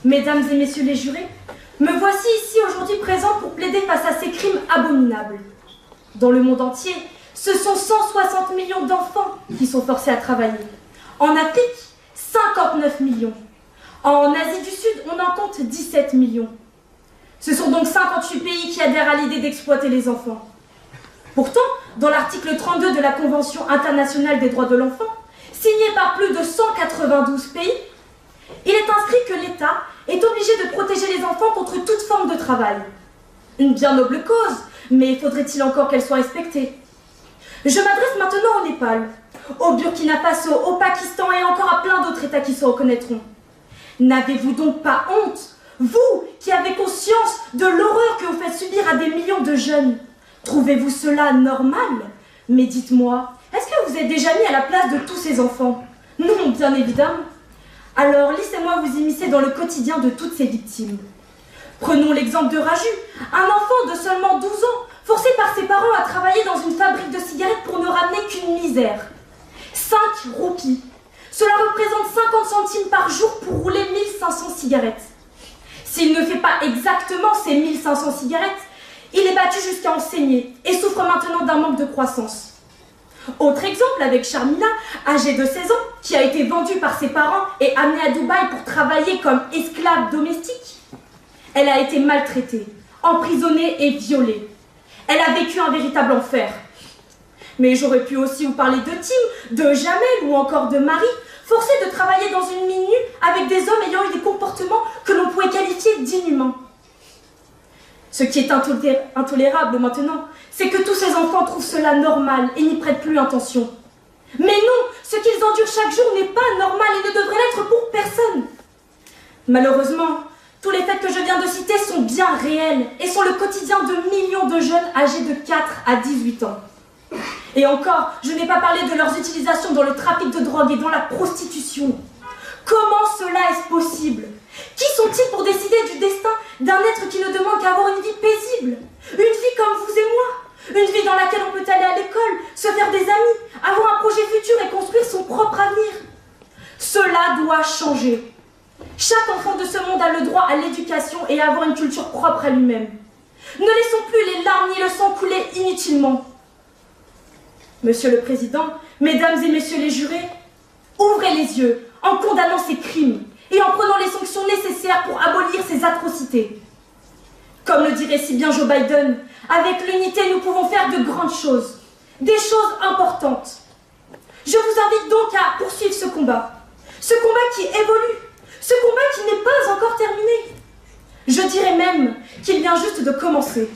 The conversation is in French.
Mesdames et messieurs les jurés, me voici ici aujourd'hui présent pour plaider face à ces crimes abominables. Dans le monde entier, ce sont 160 millions d'enfants qui sont forcés à travailler. En Afrique, 59 millions. En Asie du Sud, on en compte 17 millions. Ce sont donc 58 pays qui adhèrent à l'idée d'exploiter les enfants. Pourtant, dans l'article 32 de la Convention internationale des droits de l'enfant, signé par plus de 192 pays, il est inscrit que l'État est obligé de protéger les enfants contre toute forme de travail. Une bien noble cause, mais faudrait-il encore qu'elle soit respectée? Je m'adresse maintenant au Népal, au Burkina Faso, au Pakistan et encore à plein d'autres États qui se reconnaîtront. N'avez-vous donc pas honte, vous qui avez conscience de l'horreur que vous faites subir à des millions de jeunes? Trouvez-vous cela normal? Mais dites-moi, est-ce que vous êtes déjà mis à la place de tous ces enfants? Non, bien évidemment. Alors laissez-moi vous immiscer dans le quotidien de toutes ces victimes. Prenons l'exemple de Raju, un enfant de seulement 12 ans, forcé par ses parents à travailler dans une fabrique de cigarettes pour ne ramener qu'une misère. 5 roupies. Cela représente 50 centimes par jour pour rouler 1500 cigarettes. S'il ne fait pas exactement ces 1500 cigarettes, il est battu jusqu'à en saigner et souffre maintenant d'un manque de croissance. Autre exemple avec Sharmila, âgée de 16 ans, qui a été vendue par ses parents et amenée à Dubaï pour travailler comme esclave domestique. Elle a été maltraitée, emprisonnée et violée. Elle a vécu un véritable enfer. Mais j'aurais pu aussi vous parler de Tim, de Jamel ou encore de Marie, forcés de travailler dans une mine nue avec des hommes ayant eu des comportements que l'on pourrait qualifier d'inhumains. Ce qui est intolérable maintenant, c'est que tous ces enfants trouvent cela normal et n'y prêtent plus attention. Mais non, ce qu'ils endurent chaque jour n'est pas normal et ne devrait l'être pour personne. Malheureusement, tous les faits que je viens de citer sont bien réels et sont le quotidien de millions de jeunes âgés de 4 à 18 ans. Et encore, je n'ai pas parlé de leurs utilisations dans le trafic de drogue et dans la prostitution. Comment cela est-ce possible? Qui sont-ils pour décider du destin d'un être qui ne demande qu'à avoir une vie paisible? Une vie comme vous et moi? Une vie dans laquelle on peut aller à l'école, se faire des amis, avoir un projet futur et construire son propre avenir? Cela doit changer. Chaque enfant de ce monde a le droit à l'éducation et à avoir une culture propre à lui-même. Ne laissons plus les larmes ni le sang couler inutilement. Monsieur le Président, Mesdames et Messieurs les jurés, ouvrez les yeux en condamnant ces crimes et en prenant les sanctions nécessaires pour abolir ces atrocités. Comme le dirait si bien Joe Biden, avec l'unité nous pouvons faire de grandes choses, des choses importantes. Je vous invite donc à poursuivre ce combat qui évolue, ce combat qui n'est pas encore terminé. Je dirais même qu'il vient juste de commencer.